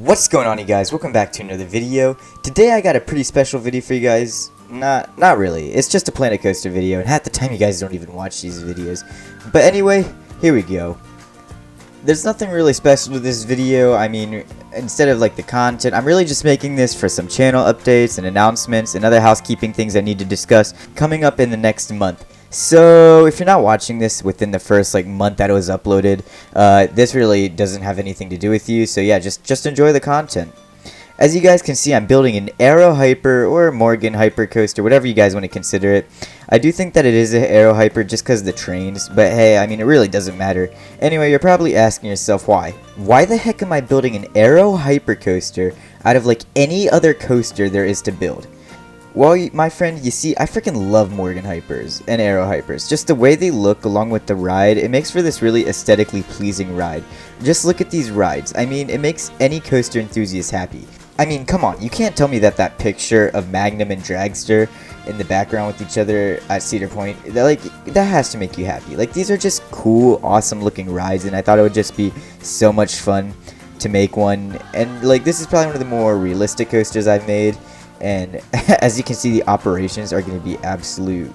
What's going on, you guys? Welcome back to another video. Today I got a pretty special video for you guys. Not really. It's just a Planet Coaster video, and half the time you guys don't even watch these videos. But anyway, here we go. There's nothing really special to this video. I mean, instead of like the content, I'm really just making this for some channel updates and announcements and other housekeeping things I need to discuss coming up in the next month. So if you're not watching this within the first month that it was uploaded, this really doesn't have anything to do with you. So yeah, just enjoy the content. As you guys can see, I'm building an Aero Hyper or Morgan Hyper coaster, whatever you guys want to consider it. I do think that it is an Aero Hyper just because of the trains, but hey, I mean, it really doesn't matter. Anyway, you're probably asking yourself why. Why the heck am I building an Aero Hyper coaster out of any other coaster there is to build? Well, my friend, you see, I freaking love Morgan Hypers and Aero Hypers. Just the way they look along with the ride, it makes for this really aesthetically pleasing ride. Just look at these rides. I mean, it makes any coaster enthusiast happy. I mean, come on, you can't tell me that picture of Magnum and Dragster in the background with each other at Cedar Point, that has to make you happy. These are just cool, awesome looking rides, and I thought it would just be so much fun to make one. And this is probably one of the more realistic coasters I've made. And as you can see, the operations are going to be absolute.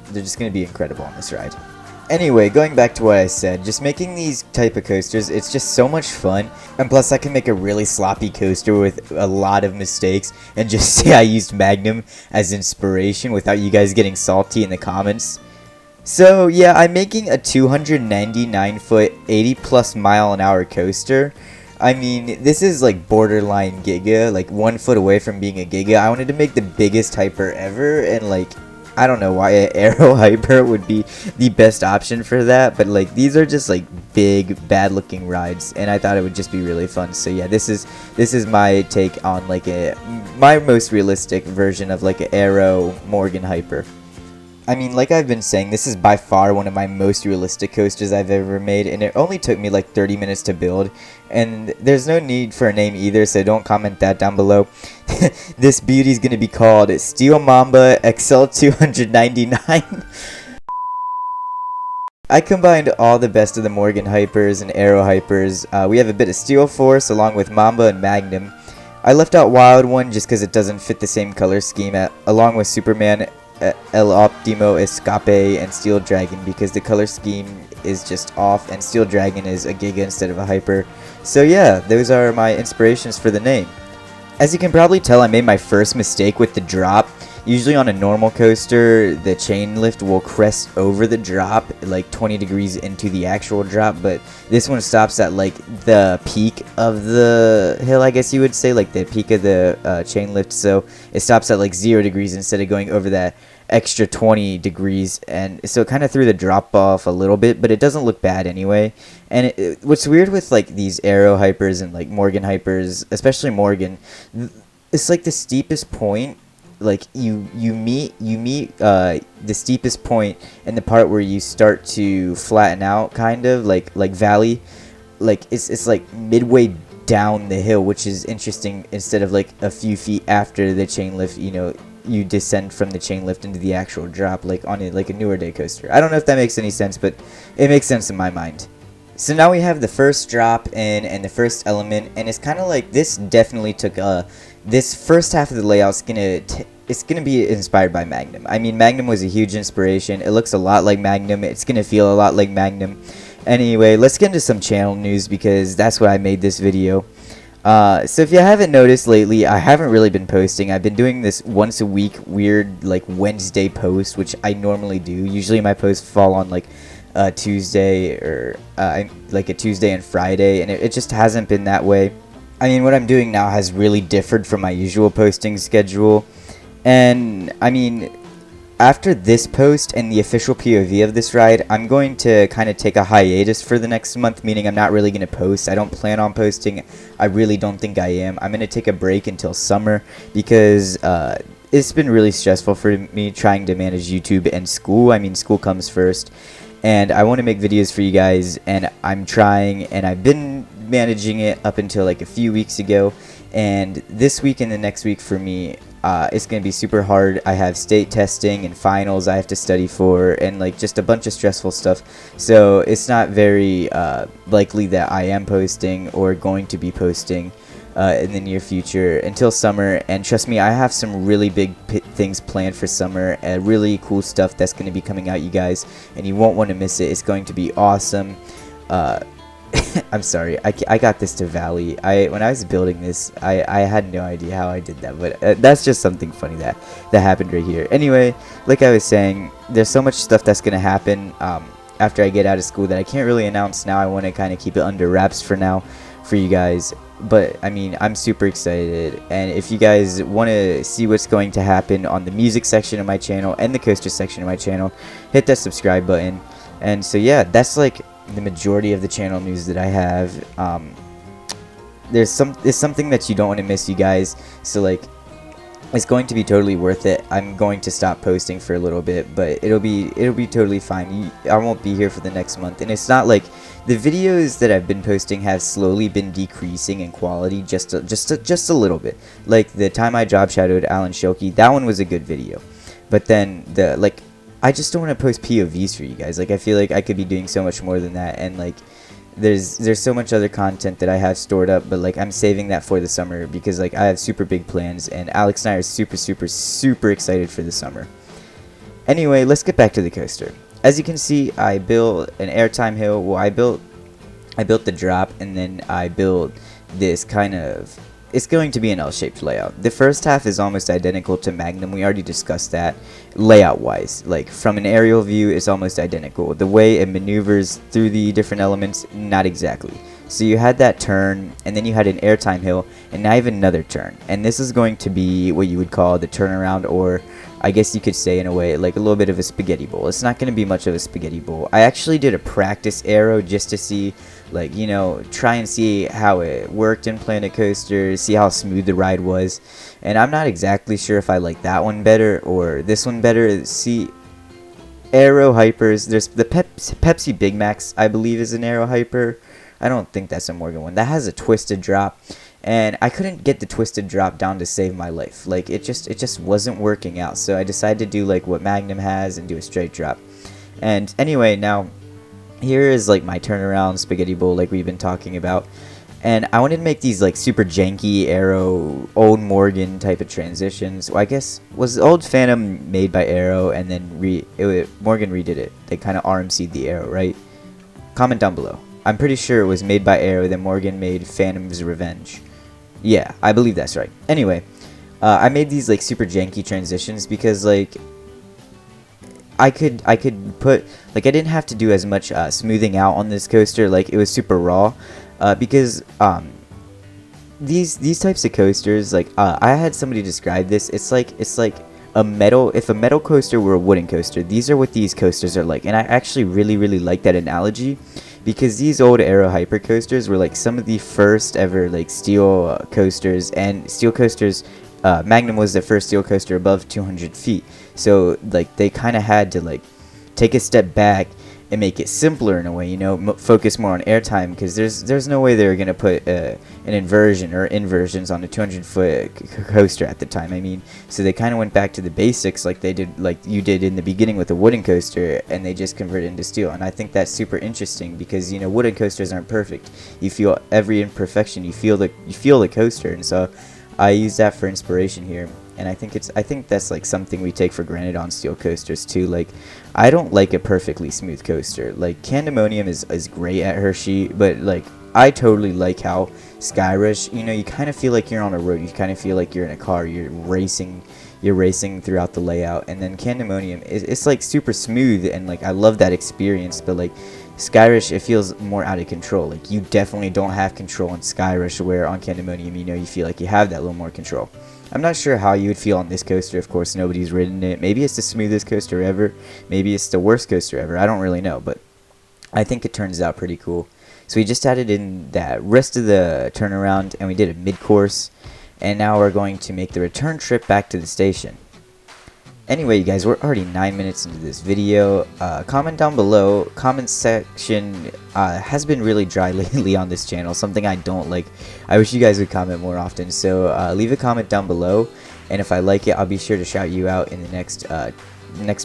They're just going to be incredible on this ride. Anyway, going back to what I said, just making these type of coasters, it's just so much fun. And plus, I can make a really sloppy coaster with a lot of mistakes and just say I used Magnum as inspiration without you guys getting salty in the comments. So yeah, I'm making a 299-foot, 80+ mile-an-hour coaster. I mean, this is borderline Giga, 1 foot away from being a Giga. I wanted to make the biggest hyper ever, and I don't know why an Aero Hyper would be the best option for that, but these are just big, bad looking rides, and I thought it would just be really fun. So yeah, this is my take on my most realistic version of an Aero Morgan Hyper. I mean, like I've been saying, this is by far one of my most realistic coasters I've ever made, and it only took me 30 minutes to build, and there's no need for a name either, so don't comment that down below. This beauty is going to be called Steel Mamba XL 299. I combined all the best of the Morgan Hypers and Aero Hypers. We have a bit of Steel Force along with Mamba and Magnum. I left out Wild One just because it doesn't fit the same color scheme along with Superman, El Optimo Escape, and Steel Dragon because the color scheme is just off, and Steel Dragon is a Giga instead of a Hyper. So yeah, those are my inspirations for the name. As you can probably tell, I made my first mistake with the drop. Usually on a normal coaster, the chain lift will crest over the drop 20 degrees into the actual drop, but this one stops at the peak of the hill, I guess you would say, the peak of the chain lift, so it stops at 0 degrees instead of going over that extra 20 degrees, and so it kind of threw the drop off a little bit, but it doesn't look bad anyway. And what's weird with these Aero Hypers and Morgan Hypers, especially Morgan, it's the steepest point. You meet the steepest point and the part where you start to flatten out, kind of like valley, it's midway down the hill, which is interesting, instead of a few feet after the chain lift, you descend from the chain lift into the actual drop, on a newer day coaster. I don't know if that makes any sense, but it makes sense in my mind. So now we have the first drop in and the first element, and it's kind of this definitely took this first half of the layout's it's gonna be inspired by Magnum. I mean, Magnum was a huge inspiration. It looks a lot like Magnum. It's gonna feel a lot like Magnum. Anyway, let's get into some channel news because that's why I made this video. So if you haven't noticed lately, I haven't really been posting. I've been doing this once a week weird Wednesday post, which I normally do. Usually my posts fall on Tuesday or a Tuesday and Friday, and it just hasn't been that way. I mean, what I'm doing now has really differed from my usual posting schedule, and I mean, after this post and the official POV of this ride, I'm going to kind of take a hiatus for the next month, meaning I'm not really going to post. I don't plan on posting. I really don't think I am. I'm going to take a break until summer because it's been really stressful for me trying to manage YouTube and school. I mean, school comes first, and I want to make videos for you guys, and I'm trying, and I've been managing it up until a few weeks ago, and this week and the next week for me, it's going to be super hard. I have state testing and finals I have to study for, and just a bunch of stressful stuff, so it's not very likely that I am posting or going to be posting in the near future until summer. And trust me, I have some really big things planned for summer, really cool stuff that's going to be coming out, you guys, and you won't want to miss it. It's going to be awesome. I'm sorry, I got this to Valley. When I was building this, I had no idea how I did that, but that's just something funny that happened right here. Anyway, like I was saying, there's so much stuff that's gonna happen after I get out of school that I can't really announce now. I want to kind of keep it under wraps for now for you guys, but I mean, I'm super excited. And if you guys want to see what's going to happen on the music section of my channel and the coaster section of my channel, hit that subscribe button. And so yeah, that's like the majority of the channel news that I have. There's something that you don't want to miss, you guys, so like it's going to be totally worth it. I'm going to stop posting for a little bit, but it'll be totally fine. I won't be here for the next month, and it's not like the videos that I've been posting have slowly been decreasing in quality just a little bit. Like the time I job shadowed Alan Shilkey, that one was a good video, but then I just don't want to post POVs for you guys. Like, I feel like I could be doing so much more than that, and like there's so much other content that I have stored up, but like I'm saving that for the summer because like I have super big plans, and Alex and I are super excited for the summer. Anyway, let's get back to the coaster. As you can see, I built an airtime hill. Well, I built the drop, and then I built this kind of, it's going to be an L-shaped layout. The first half is almost identical to Magnum. We already discussed that layout-wise. Like, from an aerial view, it's almost identical. The way it maneuvers through the different elements, not exactly. So you had that turn, and then you had an airtime hill, and now you have another turn. And this is going to be what you would call the turnaround, or I guess you could say in a way, like a little bit of a spaghetti bowl. It's not going to be much of a spaghetti bowl. I actually did a practice aero just to see, like, you know, try and see how it worked in Planet Coaster, see how smooth the ride was. And I'm not exactly sure if I like that one better or this one better. See, aero hypers, there's the Pepsi Big Macs, I believe, is an aero hyper. I don't think that's a Morgan one. That has a twisted drop, and I couldn't get the twisted drop down to save my life. Like, it just wasn't working out. So I decided to do like what Magnum has and do a straight drop. And anyway, now here is like my turnaround spaghetti bowl like we've been talking about. And I wanted to make these like super janky Aero, old Morgan type of transitions. Well, I guess, was the old Phantom made by Aero, and then Morgan redid it. They kind of RMC'd the Aero, right? Comment down below. I'm pretty sure it was made by Aero, then Morgan made Phantom's Revenge. Yeah, I believe that's right. Anyway, I made these like super janky transitions because like I could put, like, I didn't have to do as much smoothing out on this coaster. Like, it was super raw because these types of coasters, like I had somebody describe this. It's like a metal, if a metal coaster were a wooden coaster, these are what these coasters are like. And I actually really like that analogy, because these old Aero hyper coasters were like some of the first ever like steel coasters, and steel coasters, Magnum was the first steel coaster above 200 feet. So like they kind of had to like take a step back and make it simpler in a way, you know, focus more on airtime, because there's no way they were gonna put an inversion or inversions on a 200-foot coaster at the time. I mean, so they kind of went back to the basics, like they did, like you did in the beginning with a wooden coaster, and they just converted into steel. And I think that's super interesting because, you know, wooden coasters aren't perfect. You feel every imperfection. You feel the coaster, and so I use that for inspiration here. And I think that's like something we take for granted on steel coasters too. Like, I don't like a perfectly smooth coaster. Like, Candemonium is great at Hershey, but like I totally like how Skyrush, you know, you kind of feel like you're on a road. You kind of feel like you're in a car. You're racing throughout the layout. And then Candemonium, it's like super smooth, and like I love that experience. But like Skyrush, it feels more out of control. Like, you definitely don't have control on Skyrush, where on Candemonium, you know, you feel like you have that little more control. I'm not sure how you would feel on this coaster. Of course, nobody's ridden it. Maybe it's the smoothest coaster ever. Maybe it's the worst coaster ever. I don't really know, but I think it turns out pretty cool. So we just added in that rest of the turnaround, and we did a mid-course. And now we're going to make the return trip back to the station. Anyway, you guys, we're already 9 minutes into this video. Comment down below. Comment section has been really dry lately on this channel, something I don't like. I wish you guys would comment more often. So leave a comment down below, and if I like it, I'll be sure to shout you out in the next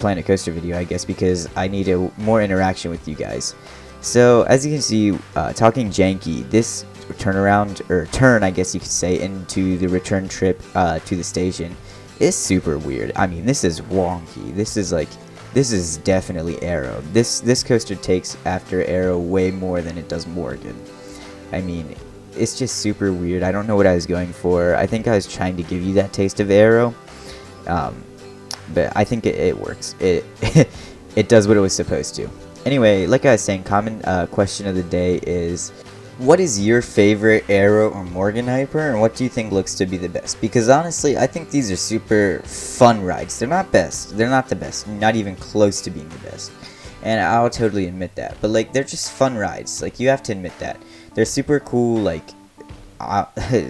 Planet Coaster video, I guess, because I need more interaction with you guys. So as you can see, talking janky, this turnaround, or turn, I guess you could say, into the return trip to the station is super weird. I mean, this is wonky. This is definitely Aero. This coaster takes after Aero way more than it does Morgan. I mean, it's just super weird. I don't know what I was going for. I think I was trying to give you that taste of Aero, but I think it works. It it does what it was supposed to. Anyway, like I was saying, common question of the day is, what is your favorite Aero or Morgan Hyper, and what do you think looks to be the best? Because honestly, I think these are super fun rides. They're not best. They're not the best. Not even close to being the best. And I'll totally admit that. But like, they're just fun rides. Like, you have to admit that. They're super cool, like,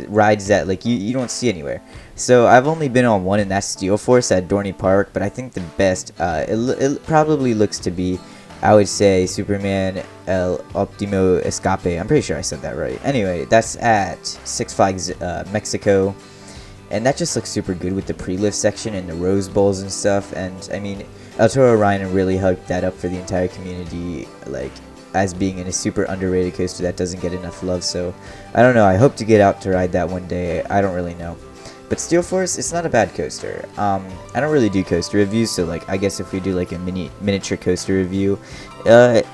rides that like you don't see anywhere. So I've only been on one, and that's Steel Force at Dorney Park. But I think the best, it probably looks to be, I would say, Superman El Optimo Escape. I'm pretty sure I said that right. Anyway, that's at Six Flags Mexico, and that just looks super good with the pre-lift section and the Rose Bowls and stuff. And I mean, El Toro Ryan really hyped that up for the entire community, like, as being in a super underrated coaster that doesn't get enough love. So I don't know, I hope to get out to ride that one day. I don't really know. But Steel Force, it's not a bad coaster. I don't really do coaster reviews, so like, I guess if we do like a miniature coaster review,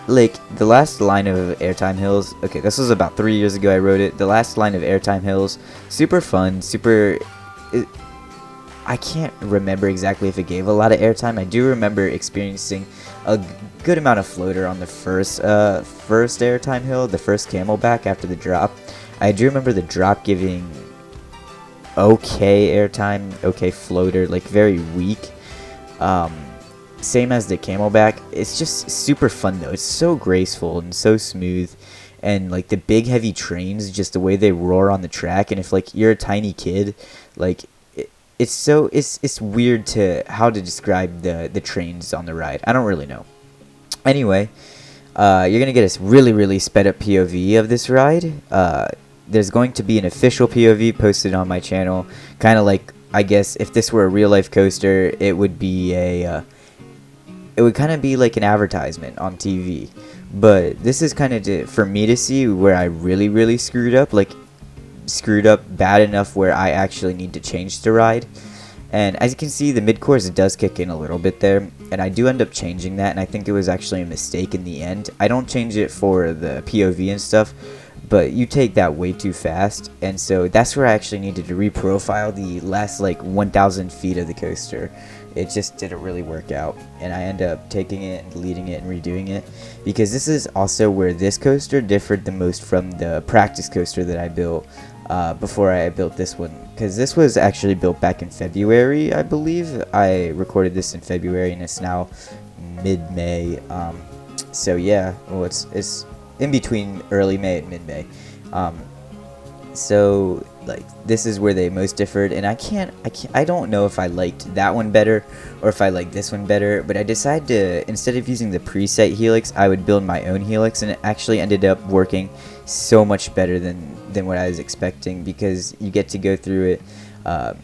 like the last line of Airtime Hills, okay, this was about 3 years ago I wrote it. The last line of Airtime Hills, super fun, I can't remember exactly if it gave a lot of airtime. I do remember experiencing a good amount of floater on the first Airtime Hill, the first Camelback after the drop. I do remember the drop giving okay airtime, okay floater, like very weak. Same as the Camelback. It's just super fun though. It's so graceful and so smooth, and like the big heavy trains, just the way they roar on the track. And if like you're a tiny kid, like it's weird to how to describe the trains on the ride. I don't really know. Anyway, you're gonna get a really sped up POV of this ride. There's going to be an official POV posted on my channel, kind of like, I guess if this were a real life coaster, it would be it would kind of be like an advertisement on TV. But this is kind of for me to see where I really screwed up, like screwed up bad enough where I actually need to change the ride. And as you can see, the mid-course does kick in a little bit there, and I do end up changing that, and I think it was actually a mistake in the end. I don't change it for the POV and stuff, but you take that way too fast, and so that's where I actually needed to reprofile the last like 1,000 feet of the coaster. It just didn't really work out, and I end up taking it and deleting it and redoing it, because this is also where this coaster differed the most from the practice coaster that I built before I built this one, because this was actually built back in February, I believe. I recorded this in February, and it's now mid-May. So yeah, well, it's in between early May and mid-May. So like, this is where they most differed, and I don't know if I liked that one better or if I liked this one better, but I decided to, instead of using the preset helix, I would build my own helix, and it actually ended up working so much better than what I was expecting, because you get to go through it.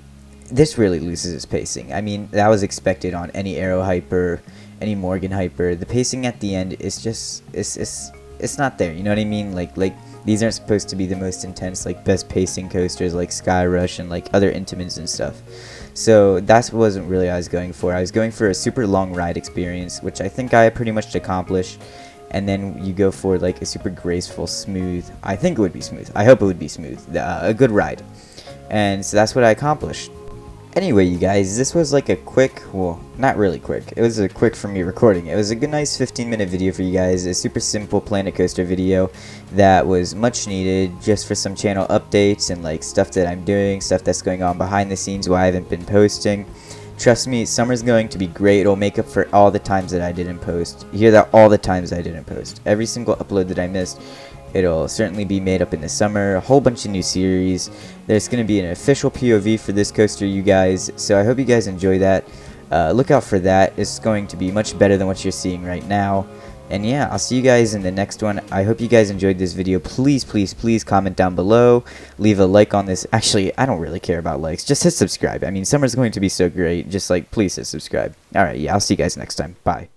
This really loses its pacing. I mean, that was expected on any Aero Hyper, any Morgan Hyper. The pacing at the end is just, it's not there, you know what I mean? Like these aren't supposed to be the most intense, like, best pacing coasters like Sky Rush and like other Intamins and stuff. So that wasn't really what I was going for. I was going for a super long ride experience, which I think I pretty much accomplished. And then you go for like a super graceful, smooth, I think it would be smooth, I hope it would be smooth, a good ride. And so that's what I accomplished. Anyway, you guys, this was like a quick, well, not really quick, it was a quick for me recording. It was a good, nice 15-minute video for you guys, a super simple Planet Coaster video that was much needed, just for some channel updates and like stuff that I'm doing, stuff that's going on behind the scenes why I haven't been posting. Trust me, summer's going to be great. It'll make up for all the times that I didn't post. You hear that? All the times I didn't post. Every single upload that I missed, it'll certainly be made up in the summer. A whole bunch of new series. There's going to be an official POV for this coaster, you guys. So I hope you guys enjoy that. Look out for that. It's going to be much better than what you're seeing right now. And yeah, I'll see you guys in the next one. I hope you guys enjoyed this video. Please comment down below. Leave a like on this. Actually, I don't really care about likes. Just hit subscribe. I mean, summer's going to be so great. Just like, please hit subscribe. Alright, yeah, I'll see you guys next time. Bye.